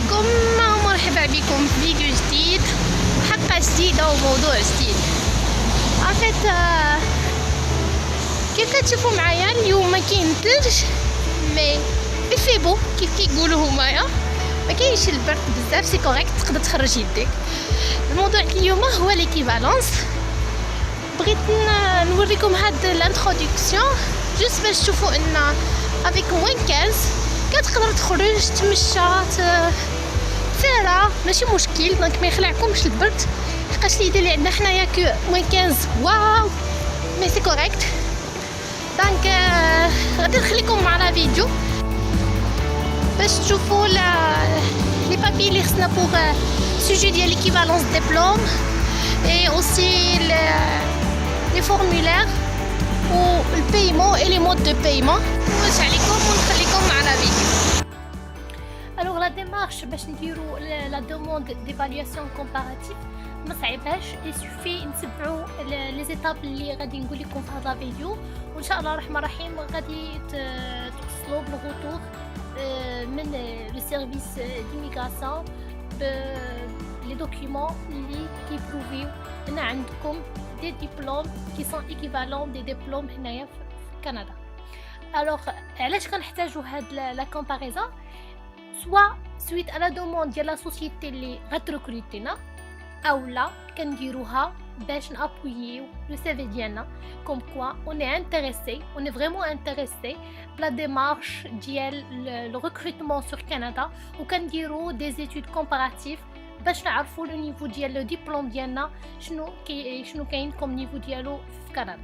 عليكم، مرحبا بكم في فيديو جديد، حلقة جديدة وموضوع جديد. عفيت كيف كتشوفوا معايا اليوم ما كاين ثلج مي في بو كيف كيقولوا همايا، ما كاينش البرد بزاف، سي كوريكت، تقدر تخرج يديك. الموضوع اليوم هو ليكيفالونس. بغيت نوريكم هاد الانتروداكسيون جوست باش تشوفوا ان افيك موين 15 كتقدر تخرج تمشى ساهله، ماشي مشكل. دونك ما يخلعكمش البرد، لحقاش اليد اللي عندنا حنايا كو موين 15 واو، مي سي كوريكت. دونك غادي نخليكم مع لا فيديو باش تشوفوا لي بابي اللي خصنا بوغ سوجي ديال ليكيفالونس ديبلوم et aussi les formulaires ou le paiement et les modes de paiement. واش عليكم ونخليكم مع لا فيديو. Alors la démarche باش نديرو la demande d'évaluation comparative ما صعيباش، il suffit نتبعوا les étapes اللي غادي نقول لكم في هذا الفيديو، وان شاء الله الرحمن الرحيم غادي توصلوا بالغوتور من le service d'immigration les documents qui prouvent ان عندكم des diplômes qui sont équivalents des diplômes هنايا في كندا. alors علاش كنحتاجوا هاد لا comparaison؟ soit suite à la demande ديال لا سوسيتي اللي غتركروتينا، اولا كنديروها باش نابويو لو سي في ديالنا كوم كوا on est intéressé, on est vraiment intéressé بلا ديمارش ديال لو ريكروتمون سور كندا، وكنديروا دي études comparatives باش نعرفوا لو نيفو ديال لو ديبلوم ديالنا شنو كاين كوم نيفو ديالو في كندا.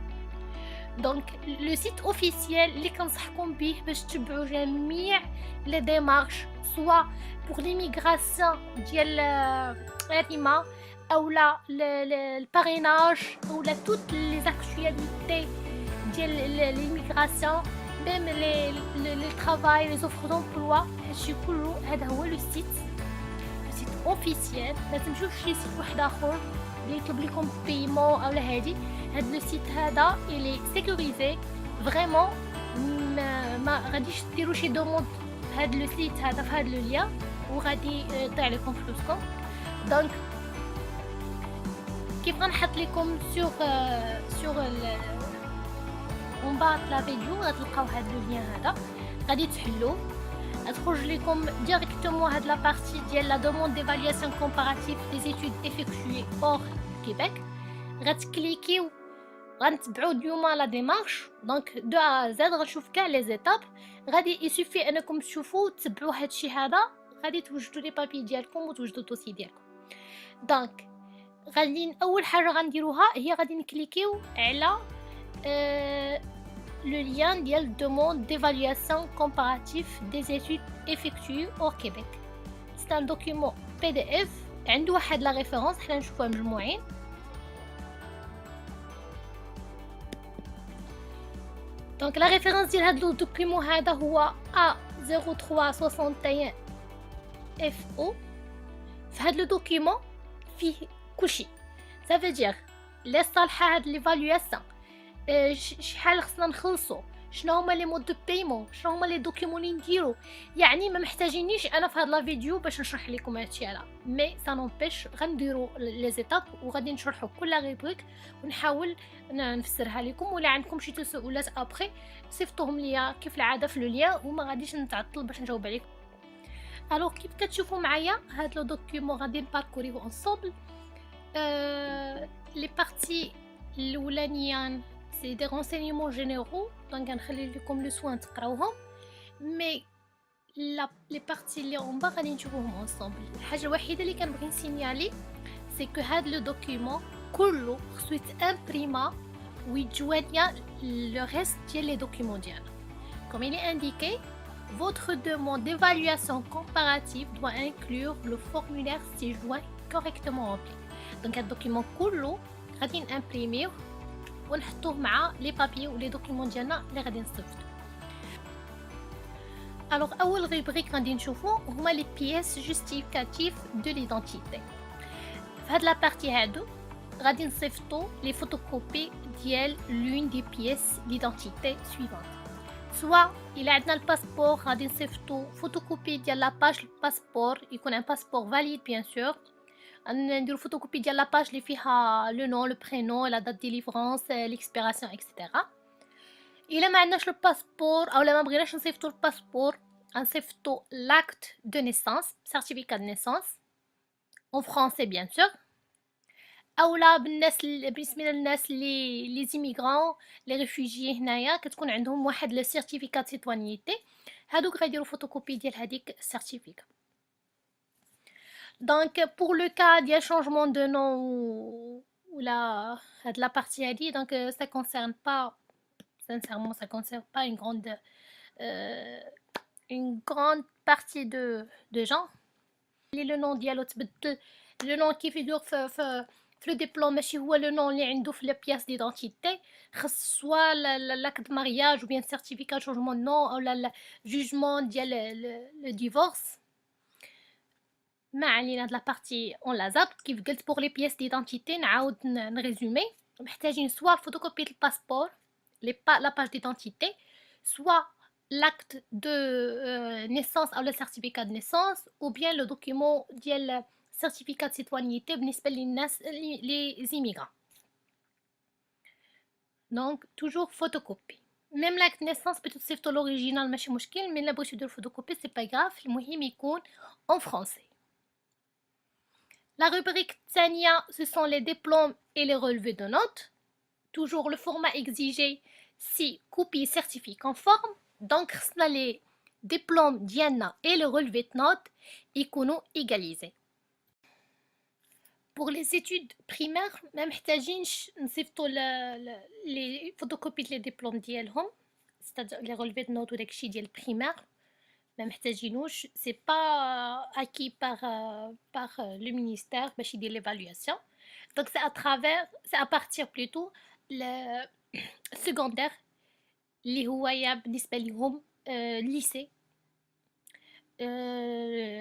دونك لو سيت اوفيسيال اللي كنصحكم به باش تتبعوا جميع لي ديمارش سوا بور ليميغراسيون ديال الريما اولا الباريناج اولا توت لي زاكtualité ديال ليميغراسيون ميم لي طرافاي لي زوفر دومبلوا. هادشي كله هذا هو لو سيت اوفيسيال. ما تمشوش شي سيت واحد اخر اللي يطلب لكم بايمون اولا هادي. هاد لو سيت هذا اللي سيكوريزي فريمون، ما غاديش ديروا شي دوموند هاد لو سيت هذا في هاد لو ليا وغادي يضيع لكم فلوسكم. دونك كيف غنحط لكم سور اون با لا فيديو غتلقاو هاد لو ليان هذا، غادي تحلوه تخرج لكم ديريكتومون هاد لا بارتي ديال لا دوموند ديفالياسيون كومباراتيف دي ايتود افيكتوي اور كيبيك. غتكليكيو غنتبعوا اليوم لا ديمارش دونك دو ا زد، غنشوف كاع لي زيتاب. غادي يسوفي انكم تشوفوا تتبعوا هادشي هذا، غادي توجدوا لي بابي ديالكم وتوجدوا الدوسي ديالكم. دونك غادي اول حاجه غنديروها هي غادي نكليكيو على le lien ديال demande d'évaluation comparatif des études effectuées au Québec. C'est un document PDF عنده واحد لا ريفيرونس، حنا نشوفوها مجموعين. دونك لا ريفيرونس ديال هذا الدوكيمون هذا هو A0361 FO. في هذا الدوكيمون فيه كلشي، ça veut dire لي صالحه هاد ليفالواسيون، شحال خصنا نخلصوا، شنو هما لي مود دو بايمون، شنو هما لي دوكيمون اللي نديرو. يعني ما محتاجينيش انا في هاد لا فيديو باش نشرح لكم هادشي هذا، مي سا نومبيش غنديرو لي زيتاب وغادي نشرحوا كل ريبريك ونحاول نفسرها لكم. ولا عندكم شي تساؤلات ابري صيفطوهم ليا كيف العاده في لو ليان وما غاديش نتعطل باش نجاوب عليكم. الوغ كيف كتشوفوا معايا هاد لو دوكيمون غادي نباركوريو انصوبل. لي بارتي الاولانيان سي دي رونسينيمون جينيرو، دونك غنخلي لكم لو سوان تقراوهم، مي لي بارتي اللي اون با غادي نشوفوهم انصومبل. الحاجه الوحيده اللي كنبغي نسينيالي سي كو هاد لو دوكيمون كله خصو يتامبريما ويتجوانيا لو ريست ديال لي دوكيمون ديالنا. كوم il est indiqué, votre demande d'évaluation comparative doit inclure le formulaire ci-joint correctement rempli. دونك هاد الدوكيمون كله غادي نامبريميوه ونحطوه مع لي بابي ولي دوكيمون ديالنا اللي غادي نصيفطو. الوغ اول ريبريك غادي نشوفو هما لي بييس جوستيفيكاتيف دو ليدونتيتي. في هاد لا بارتي هادو غادي نصيفطو لي فوتوكوبي ديال لون دي بييس ليدونتيتي سويفونت. سوا إلا عندنا الباسبور غادي نصيفطو فوتوكوبي ديال لاباج الباسبور، يكون ان باسبور فاليد بيان سور. نديرو فوتوكوبي ديال لاباج اللي فيها لو نون لو برينون لا دات دي ليفرونس ليكسبيراسيون اكسيتيرا. الا ما عندناش الباسبور اولا ما بغيناش نصيفطو الباسبور، غنصيفطو لاكت دو نيسانس سيرتيفيكا دو نيسانس اون فرونسي بيان سور. اولا بالنسبه للناس لي زيميغرون لي ريفوجي هنايا كتكون عندهم واحد لو سيرتيفيكا سيتوانيتي، هادوك غيديروا فوتوكوبي ديال هذيك السيرتيفيكا. دونك بور لو كا ديال شونجمون دو نون ولا هاد لا بارتي هادي، دونك سا كونسيرن با sincèrement ça concerne pas une grande partie de gens. Le nom ديالو تبدل، le nom qui figure في le diplôme ماشي هو le nom اللي عنده في la pièce d'identité. خص soit l'acte de mariage ou bien certificat de changement de nom ou le jugement ديال le divorce. ما علينا هاد la partie on la zappe. كيف قلت pour les pièces d'identité نعاود نريزومي، محتاجين soit photocopie de passeport la page d'identité, soit l'acte de naissance ou le certificat de naissance, ou bien le document ديال certificat de citoyenneté بالنسبة للناس les immigrants. Donc toujours photocopie. Même l'acte de naissance peut être صيفطو l'original ماشي مشكل، mais la بغيتو ديرو photocopie c'est pas grave، المهم يكون en français. La rubrique الثانية ce sont les diplômes et les relevés de notes. Toujours le format exigé si copie certifié conforme. Donc les diplômes ديالنا et le relevé de notes يكونوا égalisés. Pour les études primaires ما محتاجينش نصيفطوا les photocopies les diplômes ديالهم، c'est-à-dire les relevés de notes وداكشي ديال primaire ما محتاجينوش، c'est pas acquis par le ministère باش يدير l'évaluation. Donc c'est à partir plutôt le secondaire اللي هو بالنسبه لهم ليسي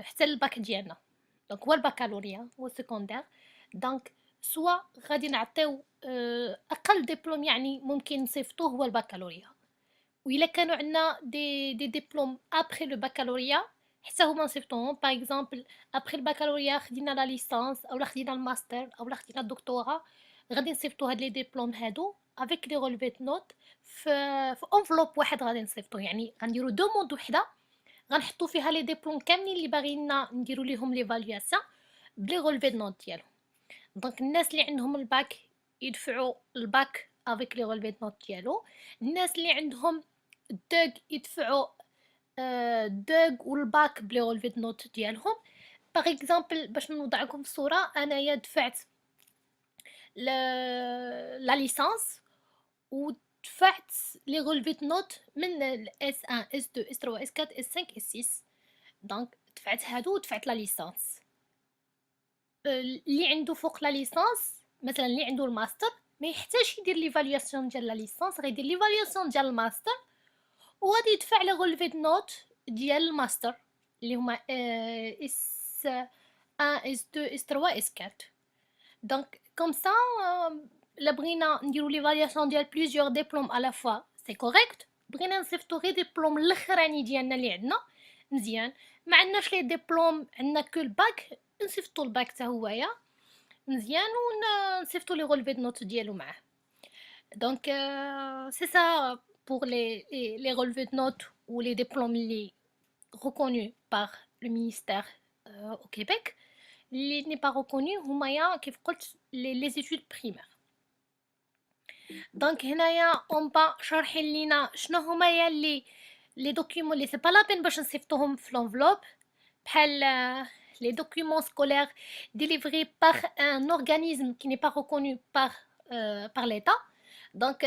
حتى الباك ديالنا. دونك هو البكالوريا هو السكوندير. دونك سوا غادي نعطيو اقل دبلوم يعني ممكن نصيفطوه هو البكالوريا، وإلا كانوا عندنا دي دبلوم ابري لو بكالوريا حتى هما نصيفطوهم. باغ اكزومبل ابري البكالوريا خدينا لا ليسانس اولا خدينا الماستر اولا خدينا الدكتوراه، غادي نصيفطو هاد لي ديبلوم هادو افيك لي رولفي نوت في انفلوب واحد غادي نصيفطو. يعني غنديرو دوموند وحده غنحطو فيها لي ديبلوم كاملين اللي باغينا نديرو ليهم ليفالياسيون بلي رولفي نوت ديالهم. دونك الناس اللي عندهم الباك يدفعوا الباك افيك لي رولفي نوت ديالو، الناس اللي عندهم دوغ يدفعوا دوغ والباك بلي رولفي نوت ديالهم. باغ اكزومبل باش نوضع لكم الصوره، انايا دفعت لا ليسانس ودفعت لي رولفي نوت من S1 S2 S3 S4 S5 S6. دونك دفعت هادو ودفعت لا ليسانس. اللي عنده فوق لا ليسانس مثلا اللي عنده الماستر ما يحتاجش يدير ليفالياسيون ديال لا ليسانس، غيدير ليفالياسيون ديال الماستر وغادي يدفع لي رولفي نوت ديال الماستر اللي هما S1 S2 S3 S4. دونك كوم سا لا بغينا نديرو ليفالياسيون ديال بليزيور ديبلوم على فوا سي كوريكت. بغينا نصيفطو غير ديبلوم الاخراني ديالنا اللي عندنا مزيان، ما عندناش لي ديبلوم عندنا كو الباك نصيفطو الباك حتى هويا مزيان ونصيفطو لي رولفي نوت ديالو معاه. دونك سي سا pour les relevés de notes ou les diplômes reconnus par le ministère au Québec. اللي n'est pas reconnu هما كيف قلت les études primaires. دونك هنايا اون با شارحين لينا شنو هما لي دوكيومون اللي سي با لا بين باش نصيفطوهم في لونفلوب، بحال les documents scolaires délivrés par un organisme qui n'est pas reconnu par l'État. Donc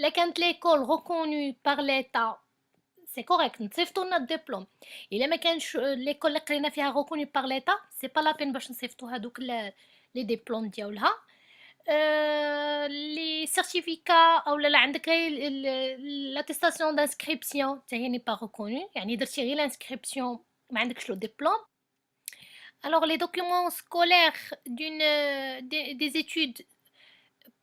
là quand l'école reconnue par l'État c'est correct نصيفطوا لنا الدبلوم. الا ما كانش ليكول اللي قرينا فيها reconnue par l'État سي با لا بين باش نصيفطوا هذوك لي ديبلوم ديالها. لي سيرتيفيكا او لا عندك غير لاتيستاسيون دانسكريبسيون حتى هي ني با reconnue، يعني درتي غير لانسكريبسيون ما عندكش لو دبلوم. Alors les documents scolaires des études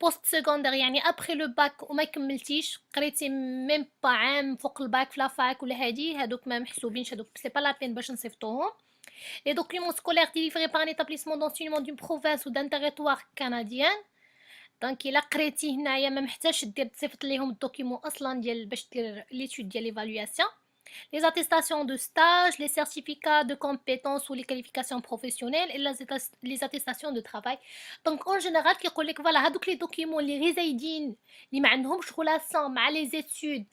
بوست سكوندير يعني ابخي لو باك وما كملتيش قريتي ميم با عام فوق الباك في لافاك ولا هادي، هادوك ما محسوبينش، هادوك سي با لا بين باش نصيفطوهم. Les documents scolaires délivrés par un établissement d'enseignement d'une province ou d'un territoire canadien. دونك الا قريتي هنايا ما محتاجش دير تصيفط ليهم الدوكيمون اصلا ديال باش دير ليتود ديال ليفالواسيون. Les attestations de stage, les certificats de compétences ou les qualifications professionnelles et les attestations de travail. Donc en général كيقول لك فوالا هادوك لي دوكيمون اللي غير زايدين اللي ما عندهمش relation مع les études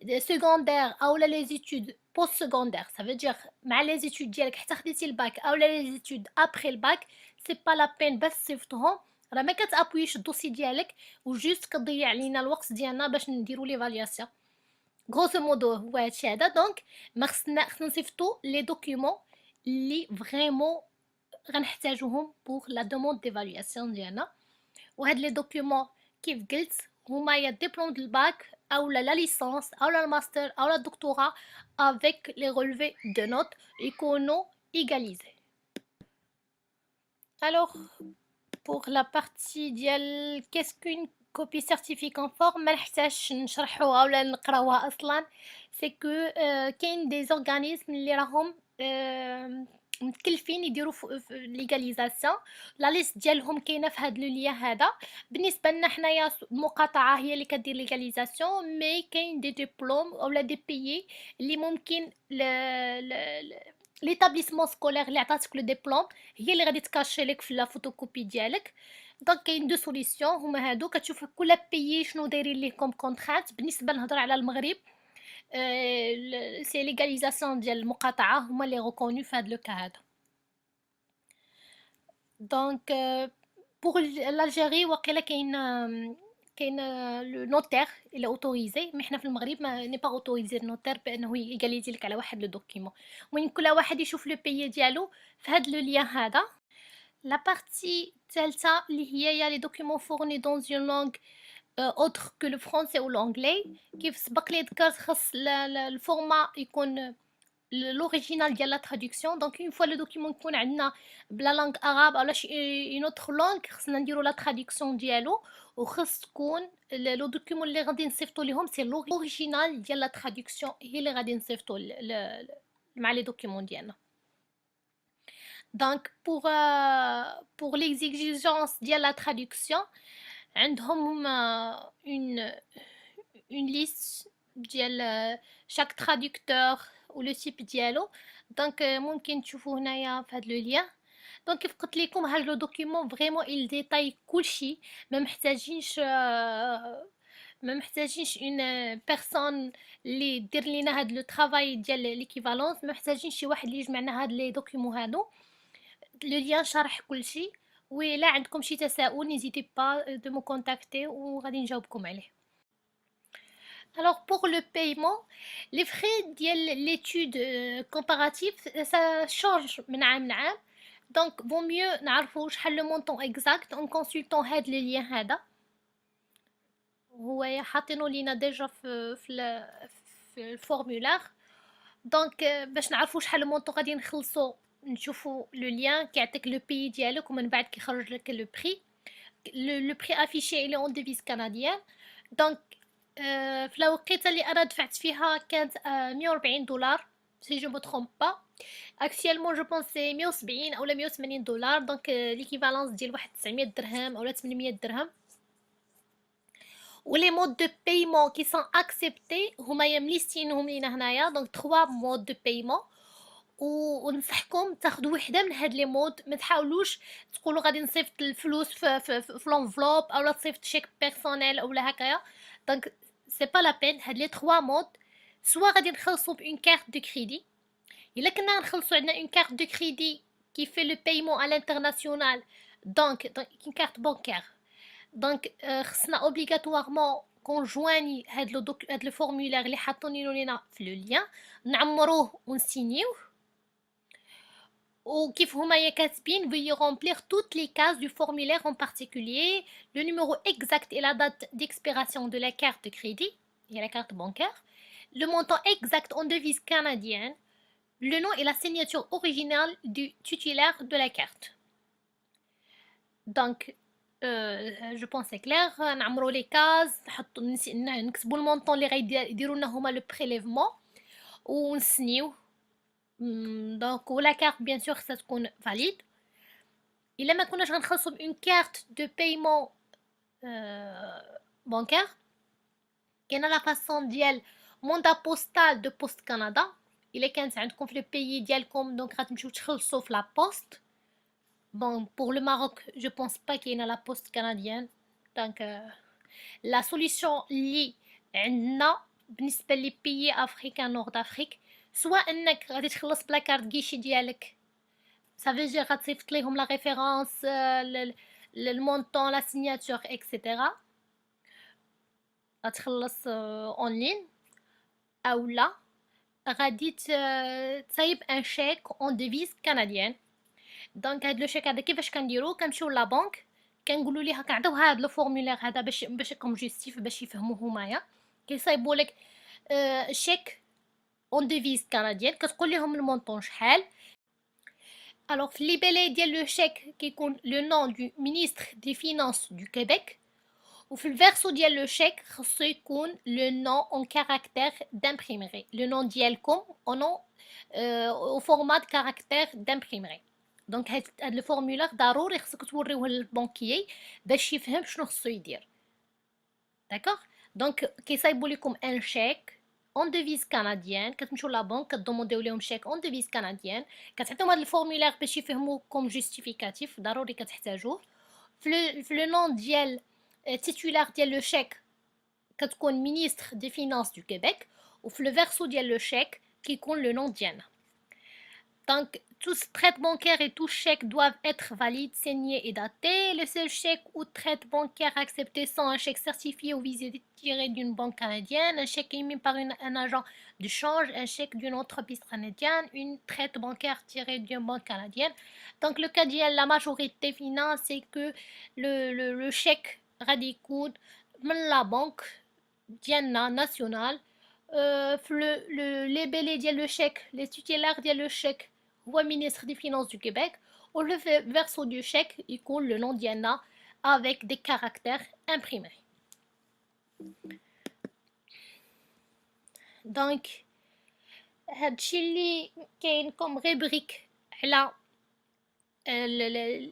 secondaires او les études post secondaires, ça veut dire مع les études ديالك حتى خديتي الباك او les études après الباك, c'est pas la peine باش تصيفطهم. راه ما كتابويش الدوسي ديالك وجوست كتضيع علينا الوقت ديالنا باش نديرو ليفالياسيون. غروسو مودو هو هادشي هذا. دونك ما خصنا نصيفطو لي دوكيومون اللي فريمون غنحتاجوهم بوغ لا دوموند ديفالياسيون ديالنا. وهاد لي دوكيومون كيف قلت هما يا ديبلوم ديال الباك او لا ليسانس او لا الماستر او لا الدكتوراه افيك لي رولفي دو نوت يكونوا ايغاليزي. الوغ pour la partie ديال qu'est-ce qu'une copie certifiée conforme ما نحتاجش نشرحوها ولا نقراوها اصلا. سي كو كاين دي اورغانيزم اللي راهم متكلفين يديروا ليغاليزاسيون. لا ليست ديالهم كاينه في هذا لو ليان هذا. بالنسبه لنا حنايا المقاطعه هي اللي كدير ليغاليزاسيون، مي كاين دي ديبلوم اولا دي بيي اللي ممكن ليتابليسمون سكولير اللي عطاتك لو ديبلوم هي اللي غادي تكاشي لك في لا فوتوكوبي ديالك. دونك كاين دو سوليسيون هما هادو. كتشوف كل بيي شنو دايرين ليه كوم كونطرات. بالنسبه نهضر على المغرب سي ليغاليزاسيون ديال المقاطعه هما لي ريكونو في هاد لو كا هذا. دونك بوغ الجيري واقيلا كاين لو نوتير اللي اوتوريزي، مي حنا في المغرب ما ني با اوتوريزي النوتير بانه يغاليزي لك على واحد لو دوكيمون. المهم كل واحد يشوف لو بيي ديالو في هاد لو ليان هذا. لا بارتي الثالثه اللي هي يا لي دوكيمون فورني دون اون لونغ autre que le français ou l'anglais. كيف سبق لي ذكرت خاص الفورما يكون l'original ديال لا traduction. donc une fois le document يكون عندنا بلا لانغ arabe ولا شي une autre langue خصنا نديرو لا traduction ديالو. وخص تكون لو دوكيمون اللي غادي نصيفطو ليهم سي l'original ديال لا traduction هي اللي غادي نصيفطو مع لي دوكيمون ديالنا. donc pour l'exigence ديال لا traduction عندهم une liste ديال chaque traducteur و لو تيب ديالو. دونك ممكن تشوفوا هنايا في هذا لو ليان. دونك كيف قلت لكم هاد لو دوكيمون فريمون il ديتاي كلشي. ما محتاجينش اون بيرسون اللي دير لينا هاد لو طرافاي ديال ليكيفالونس. ما محتاجينش شي واحد اللي يجمع لنا هاد لي دوكيمون هادو. لو ليان شرح كلشي. ولا عندكم شي تساؤل نيزيتي با دو مو كونتاكتي وغادي نجاوبكم عليه. Alors pour le paiement, les frais de l'étude comparative, ça change من عام لعام. Donc vaut mieux نعرفوا شحال le montant exact en consultant هاد le lien هذا. هو حاطينه لينا ديجا في الفورمولار. دونك باش نعرفوا شحال المونطون غادي نخلصوا نشوفوا لو ليان كيعطيك لو بي ديالك ومن بعد كيخرج لك لو بري. لو بري افيشي الي اون ديفيز كنديان. دونك في الوقيته اللي انا دفعت فيها كانت $140 سي جو مو ترومب با. اكسيالمون جو بونس سي 170 اولا $180. دونك ليكيفالونس ديال واحد 900 درهم اولا 800 درهم. و لي مود دو بايمون كي سون اكسبتي هما يمليستينهم لينا هنايا. دونك 3 مود دو بايمون وننصحكم تاخذوا وحده من هاد لي مود. ما تحاولوش تقولوا غادي نصيفط الفلوس في لونفلوب اولا تصيفط شيك بيرسونيل اولا هكايا. دونك سي با لا بين. هاد لي 3 مود سوا غادي نخلصوا بون كارت دو كريدي. الا كنا نخلصوا عندنا اون كارت دو كريدي كي في لو بايمون على الانترناسيونال دونك اون كارت بانكير. دونك خصنا اوبليغاتوارمون كونجواني هاد لو فورمولير اللي حاطينه لينا في لو ليان نعمروه ونسينيوه. ou كيف هما كاتبين veuillez remplir toutes les cases du formulaire en particulier le numéro exact et la date d'expiration de la carte de crédit et la carte bancaire, le montant exact en devise canadienne, le nom et la signature originale du titulaire de la carte. Donc جو بونس سي كلير. نعمروا لي كاز، نحطوا نكتبوا المونطون اللي غيديروا لنا هما لو بريليفمون ونسنيو. دونك ولا كارت بيان سور خصها تكون فاليد. الا ما كناش غنخلصوا بون كارت دو بايمون بانكير، كاينه لا فاصون ديال موندا بوستال دو بوست كندا. الا كانت عندكم في لو بيي ديالكم دونك غتمشيو تخلصوا في لا بوست. Bon, pour le Maroc, je pense pas qu'il y ait la poste canadienne. Donc, la solution اللي عندنا بالنسبة لي pays africains nord d'Afrique، سواء انك غادي تخلص بلا كارت كيشي ديالك، ça veut dire غتصيفط ليهم لا ريفيرونس، المونطون، لا سيناتور اكسيتيرا، غتخلص اون لين، اولا غادي تصايب ان شيك اون ديفيز كنديان. دونك هاد لو شيك هذا كيفاش كنديرو؟ كنمشيو لا بنك، كنقولوا ليها كنعطيو هاد لو فورمولير هذا باش كوم جوستيف باش يفهموا همايا. كيصايبوا لك شيك اون ديفيز كنديان، كتقول لهم المونطون شحال. الوغ في الليبيلي ديال لو شيك كيكون لو نون دو مينيستر دي فينانس دو كيبيك، وفي الفيرسو ديال لو شيك خصو يكون لو نون اون كاركتير دامبريمري، لو نون ديالكم او نون او فورمات كاركتير دامبريمري. دونك هاد لو فورمولير ضروري خصك توريوه للبنكيي باش يفهم شنو خصو يدير. داكوغ؟ دونك كيصايبوا لكم ان شيك اون ديفيز كنديان، كتمشيو لا بنك كدومونديو ليهم شيك اون ديفيز كنديان، كتعطيهم هاد الفورمولير باش يفهموكم جوستيفيكاتيف، ضروري كتحتاجوه. في لو نون ديال تيتولار ديال لو شيك كتكون مينيستر دي فينانس دو كيبيك، وفي لو فيرسو ديال لو شيك كيكون لو نون ديالنا. Donc, tous prêts bancaires et tous chèques doivent être valides, signés et datés. Le seul chèque ou traite bancaire accepté sont un chèque certifié ou visé tiré d'une banque canadienne, un chèque émis par un agent de change, un chèque d'une entreprise canadienne, une traite bancaire tirée d'une banque canadienne. Donc, le cas de la majorité finance, c'est que le chèque radicoude de la banque Diana nationale. Le libellé de le chèque, les titulaires de le chèque, ou ministre des Finances du Québec, ou le verso du chèque, il coule le nom Diana avec des caractères imprimés. Donc, هادشي اللي كاين كوم ريبريك على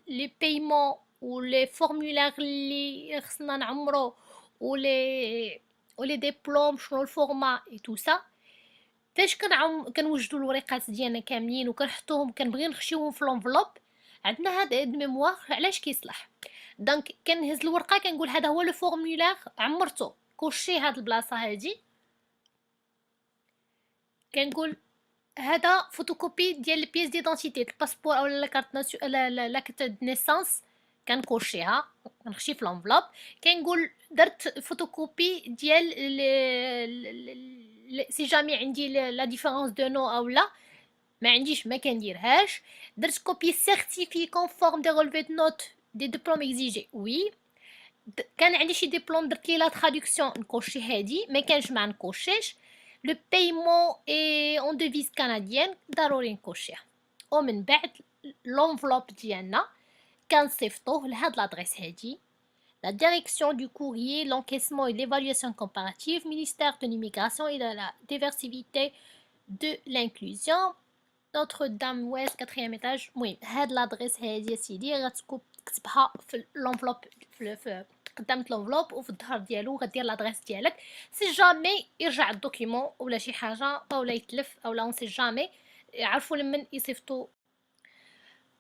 لي بايمون و لي فورمولير اللي خصنا نعمرو و لي ديبلوم شنو الفورما اي تو سا. فاش كنوجدوا الوريقات ديالنا كاملين وكنحطوهم كنبغي نخشيوهم في لونفلوب، عندنا هذا الميموار علاش كيصلح. دونك كنهز الورقه كنقول هذا هو لو فورمولير عمرته، كوشي هاد البلاصه هادي، كنقول هذا فوتوكوبي ديال البيس ديدونتيتي الباسبور او لا كارت لا كارت نيسانس، كنكوشيها كنخشي في لونفلوب، كنقول درت فوتوكوبي ديال سي جامي عندي لا ديفيرونس دو نو او لا ما عنديش ما كنديرهاش. درت كوبي سيرتيفي كونفورم دي رولفي دو نوت دي ديبلوم اكزيجي وي. كان عندي شي ديبلوم درت لي لا ترادكسيون نكوشي هادي، ما كانش ما نكوشيش. لو بايمون اي اون ديفيز كنديان ضروري نكوشيها. ومن بعد لونفلوب ديالنا كنصيفطوه لهاد لادريس هادي: la direction du courrier, l'encaissement et l'évaluation comparative, ministère de l'immigration et de la diversité de l'inclusion, Notre-Dame-Ouest, 4e étage. المهم هاد لادريس هادي يا سيدي غتكتبها في لونفلوب في قدامة لونفلوب وفي الظهر ديالو غدير لادريس ديالك. سي جامي يرجع الدوكيمون ولا شي حاجه اولا يتلف اولا اون سي جامي يعرفوا لمن يصيفطوا.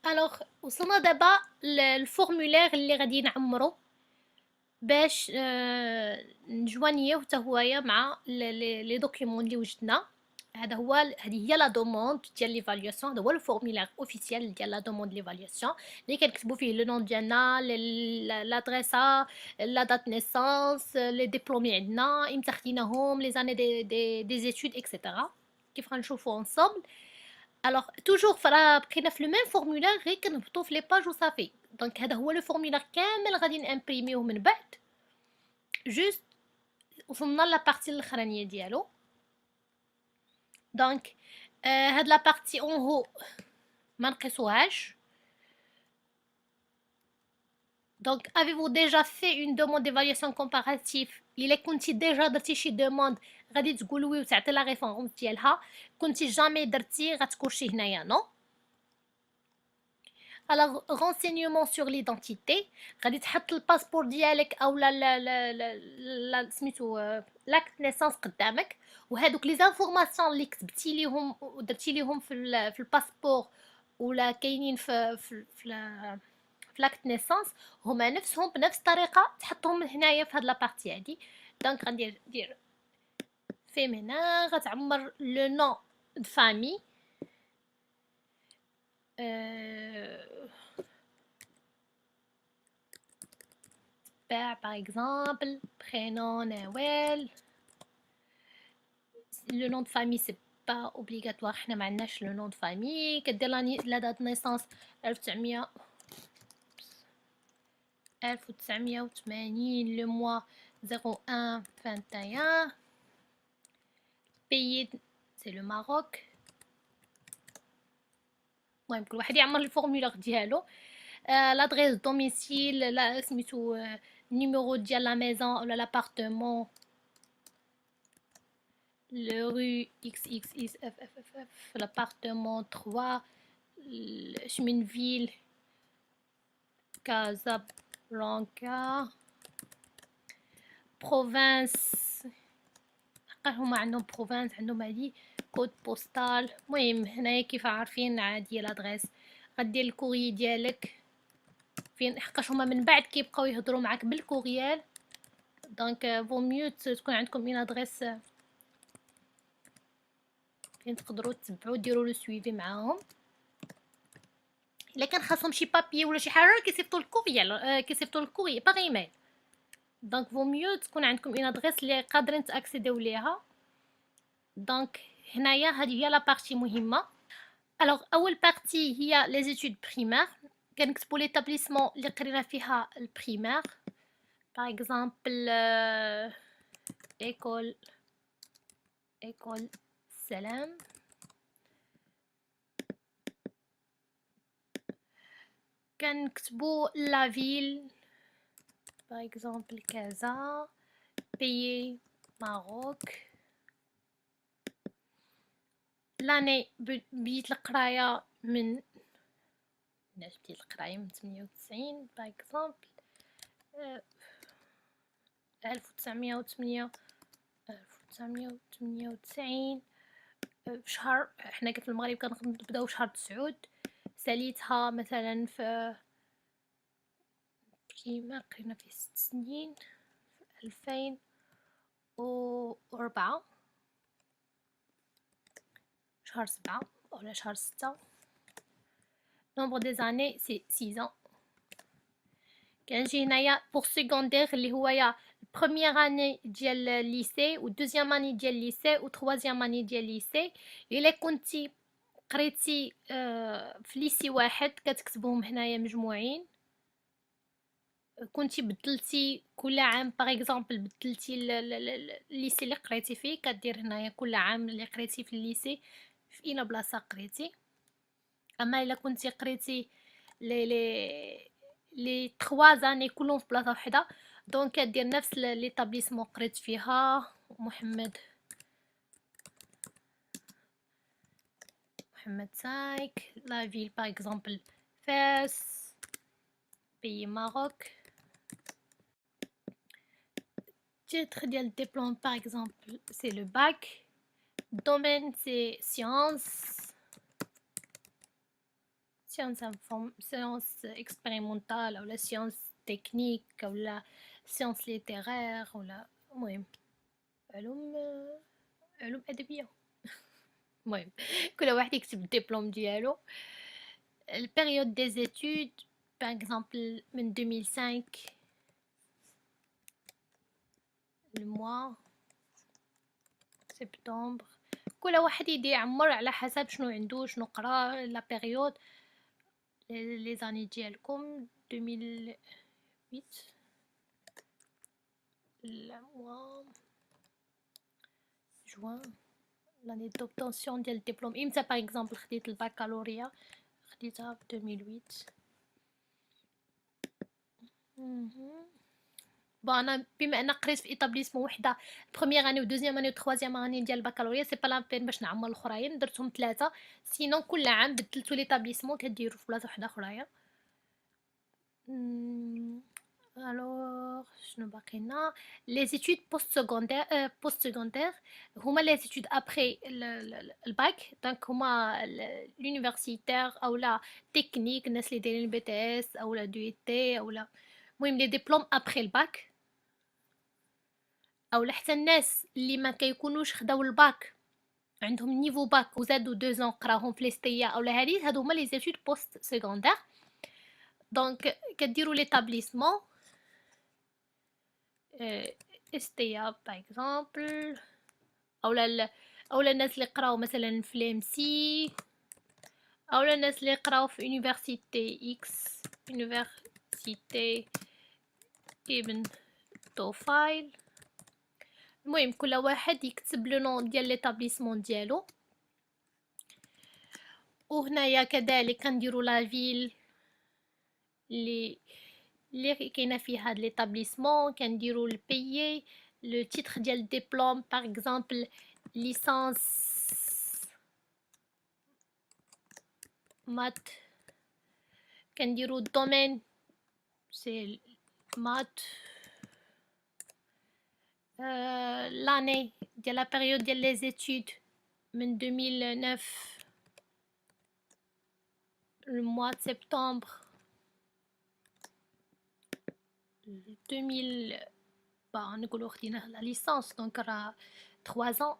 الوغ وصلنا دابا للفورمولير اللي غادي نعمرو باش نجوانيوه حتى هويا مع لي دوكيمون اللي وجدنا. هذه هي لا دوموند ديال ليفالياسيون، هذا هو الفورمولير اوفيسيال ديال لا دوموند ليفالياسيون اللي كنكتبوا فيه لو نون ديالنا، لادريسا، لا دات نيسانس، لي ديبلومي عندنا امتى خديناهم، لي زاني دي زيتود اكسيتيرا كيف غنشوفوا انصومبل. الوغ توجور بقينا في لو ميم فورمولير غير كنهبطوا في لي باج وصافي. دونك هذا هو لو فورمولير كامل غادي نامبريميوه من بعد. جوست وصلنا لا بارتي الاخرانيه ديالو. دونك هاد لا بارتي اون هو ما نقيسوهاش، Donc, avez-vous déjà fait une demande d'évaluation comparative? Il est كنتي déjà درتي شي demande غادي تقول وي وتعطي لا ريفيرونس ديالها. كنتي جامي درتي غتكون شي هنايا نو. Alors, renseignement sur l'identité غادي تحط الباسبور ديالك او لا سميتو لاكت نيسانس قدامك، وهادوك لي زانفورماسيون اللي كتبتي ليهم ودرتي ليهم في الباسبور ولا كاينين في لاكت نيسانس هما نفسهم بنفس الطريقه تحطهم هنايا في هاد لابارتي هادي. دونك غندير فيمينا، غتعمر لو نون دو فامي par exemple prénom Nawel. Le nom de famille c'est pas obligatoire، حنا ما عندناش le nom de famille. كدير la date de naissance 1980 le mois 01/21. pays c'est le Maroc. المهم كل واحد يعمر الفورمولير ديالو. l'adresse domicile لا سميتو numéro ديال la maison ولا l'appartement. Le rue XXXFFF, l'appartement 3, Cheminville, Casablanca, province. هما عندهم province، عندهم هادي كود بوستال. المهم هنايا كيف عارفين عادي لادريس. غدير الكوري ديالك فين، حقاش هما من بعد كيبقاو يهضروا معاك بالكوريال، دونك فو ميو تكون عندكم اون ادريس فين تقدروا تتبعوا ديروا لو سويفي معاهم. الا كان خاصهم شي بابي ولا شي حاجه كيصيفطوا الكوريال، كيصيفطوا الكوري باغ ايميل. دونك فو ميو تكون عندكم اون ادريس اللي قادرين تاكسيديو ليها. دونك هنايا هذه هي لا بارتي مهمه. الوغ اول بارتي هي لي زيتود بريمير، كنكتبوا ليتابليسمون اللي قرينا فيها البريمير. باغ اكزامبل ايكول سلام. كنكتبوا لا فيل باغ اكزامبل كازا. بيي ماروك. لاني بديت القرايه من علاش بديت القرايه من 98 باغ اكزامبل 1998 شهر. حنا في المغرب كنبداو شهر 9. ساليتها مثلا في كيما قرينا فيه 6 سنين في 2004 شهر 7 ولا شهر 6. nombre des années c'est 6 ans. كنجي هنايا pour secondaire اللي هو يا première année ديال lycée و deuxième année ديال lycée و troisième année ديال lycée. الا كنتي قريتي في ليسي واحد كتكتبوهم هنايا مجموعين. كنتي بدلتي كل عام باغ اكزامبل بدلتي الليسي اللي قريتي فيه كدير هنايا كل عام اللي قريتي في الليسي في اين بلاصه قريتي. اما الا كنتي قريتي لي 3 زاني كلهم في بلاصه وحده دونك كدير نفس ليطابليسمون قريت فيها. محمد 5 لا فيل باغ اكزامبل فاس. بيي ماروك. titre ديال الدبلوم باغ اكزامبل سي لو باك. domaine سي science expérimentale ولا science technique ولا science littéraire ولا المهم علوم ادبيه. المهم كل واحد يكتب الدبلوم ديالو. البيريود دي زيتود باغ اكزامبل من 2005 الموا سبتمبر. كل واحد يدي يعمر على حسب شنو عنده شنو قرا لا بيريود. لي زاني ديالكم 2008 الموا جوان لاني دوبتونسيون ديال الدبلوم. امتى باغ اكزامبل خديت الباكالوريا خديتها في 2008. بون انا بما ان قريت في ايطابليسمون وحده بروميير اني ودوزيام اني وتروازيام اني ديال البكالوريا، سي با لا بين باش نعمر الاخرين، درتهم ثلاثه. سينون كل عام بدلتو ليطابليسمون كديرو في بلاصه وحده اخرى. الوغ شنو باقي لنا؟ لي زيتود بوست سكوندير هما لي زيتود ابري الباك، دونك هما لونيفرسيتير او لا تكنيك، الناس اللي دايرين بي تي اس او لا دو تي او لا المهم لي ديبلوم ابري الباك، او حتى الناس اللي ما كيكونوش خداو الباك عندهم نيفو باك وزادوا 2 ans قراهم في ليستيا او لا هادي، هادو هما لي زيتود بوست سكوندير. دونك كديروا ليطابليسمون استيا باغ اكزومبل، اولا الناس اللي قراو مثلا في لمسي، اولا الناس اللي قراو في يونيفرسيتي اكس، يونيفرسيتي ابن طوفايل. المهم كل واحد يكتب لو نون ديال ليطابليسمون ديالو. وهنايا كذلك كنديروا لا فيل اللي كاينه فيه هاد ليطابليسمون، كنديروا البيي، لو تيتر ديال الدبلوم باغ اكزومبل ليسانس مات، كنديروا الدومين سي مات، l'année ديال لا بيريود ديال لي زيتود من 2009 le mois de septembre 2000 نقولوا خدينا لا ليسانس دونك راه 3 ans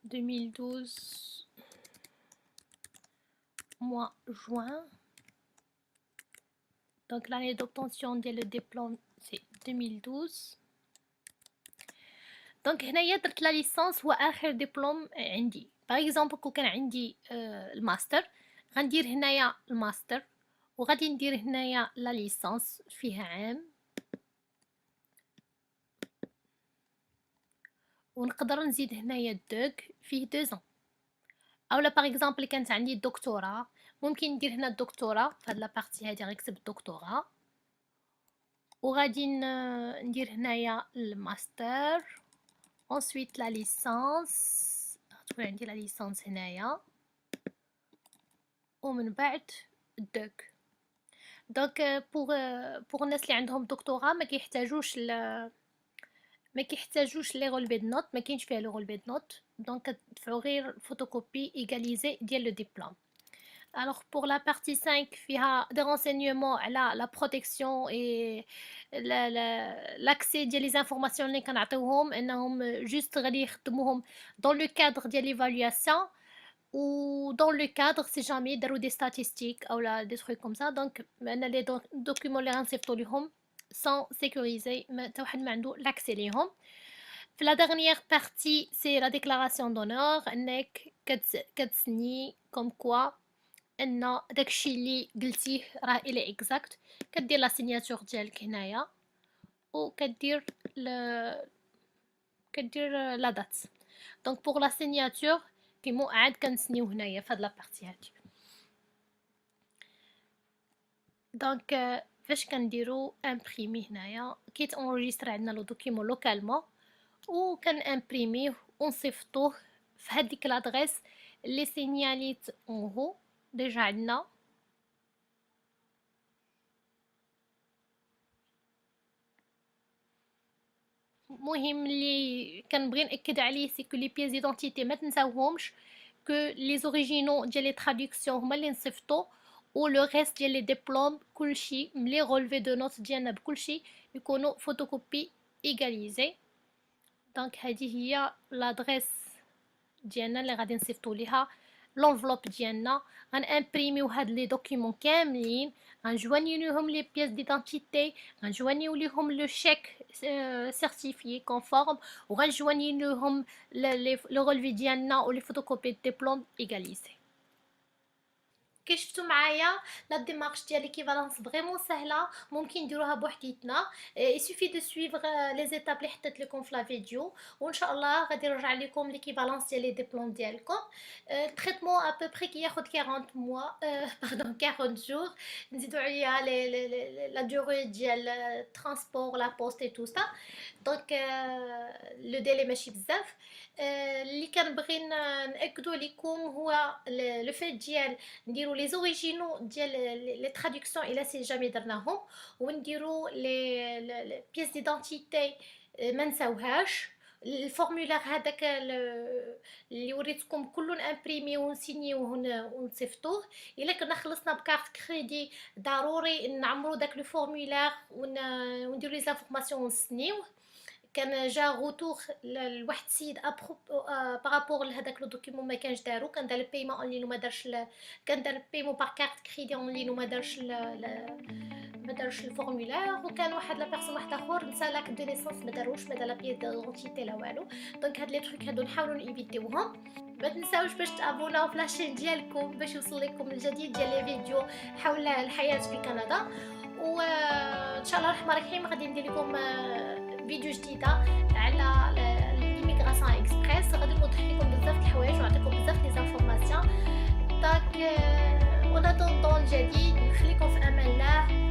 2012 mois juin, donc l'année d'obtention ديال le diplôme c'est 2012. دونك هنايا درت لا ليسانس هو اخر دبلوم عندي. باغ اكزومبل كون كان عندي الماستر غندير هنايا الماستر وغادي ندير هنايا لا ليسانس فيها عام، ونقدر نزيد هنايا الدوك فيه 2 ans. اولا باغ اكزومبل كانت عندي الدكتوراه ممكن ندير هنا الدكتوراه في هاد لا بارتي هادي غنكتب الدكتوراه، وغادي ندير هنايا الماستر ensuite la licence، غتكون عندي لا ليسانس هنايا ومن بعد الدوك. دونك بوغ الناس اللي عندهم دكتوراه ما كيحتاجوش لي رولفي د نوت، ما كاينش فيها لو رولفي د نوت، دونك كتدفعوا غير فوتوكوبي ايغاليزي ديال لو ديبلوم. Alors pour la partie 5 فيها des renseignements على la protection et l'accès ديال les informations اللي كنعطيوهم انهم جوست غادي يخدموهم dans le cadre ديال l'évaluation ou dans le cadre si jamais داروا des statistiques ou là des trucs comme ça. donc انا les documents اللي غنصيفطوا لهم sont sécurisés، ما حتى واحد ما عنده l'accès ليهم. في la dernière partie c'est la déclaration d'honneur، انك كتسني comme quoi ان داكشي اللي قلتيه راه الى اكزاكت، كدير لا سيناتور ديالك هنايا وكدير لا دات. دونك بوغ لا سيناتور كيما عاد كنسنيو هنايا في هاد لا بارتي هادي. دونك فاش كنديرو امبريمي هنايا كيت انريجستر عندنا لو دوكيمون لوكالمون وكان امبريميه ونصيفطوه في هذيك لادريس اللي سينياليت اون هو ديجا عندنا. مهم اللي كنبغي ناكد عليه سي كو لي بيز ديدونتيتي ما تنساوهمش، كو لي زوريجينو ديال لي تراديكسيون هما اللي نصيفطو، و لو ريست ديال لي ديبلوم كلشي ملي رولفي دو نوت ديالنا بكلشي يكونوا فوتوكوبي ايغاليزي. دونك هذه هي لادريس ديالنا اللي غادي نصيفطو ليها لونفلوب ديالنا. غنامبريميو هاد لي دوكيمون كاملين، غنجوانيو ليهم لي بياس ديدونتيتي، غنجوانيو ليهم لو شيك سيرتيفيي كونفورم، وغنجوانيو ليهم لو رولفي ديالنا و لي فوتوكوبي ديبلوم ايغاليزي. كي شفتوا معايا لا ديمارش ديال ليكيفالونس فريمون سهله، ممكن نديروها بوحديتنا. يسوفي دو سويفغ لي زيتاب اللي حطيت لكم في لا فيديو، وان شاء الله غادي نرجع لكم ليكيفالونس ديال لي ديبلوم ديالكم. التريتمون ابوبري كياخد 40 موا باردون 40 جور، نزيدو عليها لا دوغي ديال ترانسبور لا بوست اي تو سا، دونك لو ديلي ماشي بزاف. اللي كنبغي ناكدو لكم هو لو فيت ديال نديرو لي زوريجينو ديال لي تراديكسيون الا سي جامي درناهم، ونديرو لي بيس ديدونتيتي ما نساوهاش. الفورمولير هذاك اللي وريتكم كله نامبريمي ونسينيوه ونصيفطوه. الا كنا خلصنا بكارت كريدي ضروري نعمرو داك لو فورمولير ونديرو لي زانفورماسيون ونسنيوه. كان جا غوتور لواحد السيد بارابور لهداك لو دوكيمون ما كانش دارو، كان دار البايمون اون لين وما دارش كان دار البايمون بار كارت كريدي اون لين وما دارش ما دارش الفورمولير. وكان واحد لا بيرسون واحد اخر نسى لاك دو نيسونس ما داروش، ما دار لا بيس دونتيتي لا والو. دونك هاد لي تروك هادو نحاولوا نيفيتيوهم. ما تنساوش باش تابوناو في لاشين ديالكم باش يوصل لكم الجديد ديال لي فيديو حول الحياه في كندا. وان شاء الله الرحمن الرحيم غادي ندير لكم فيديو جديده على ليميغراسيون اكسبريس، غادي نوضح لكم بزاف د الحوايج ونعطيكم بزاف لي زانفورماسيون. داك اون اتوندون الجديد، نخليكم في امان الله.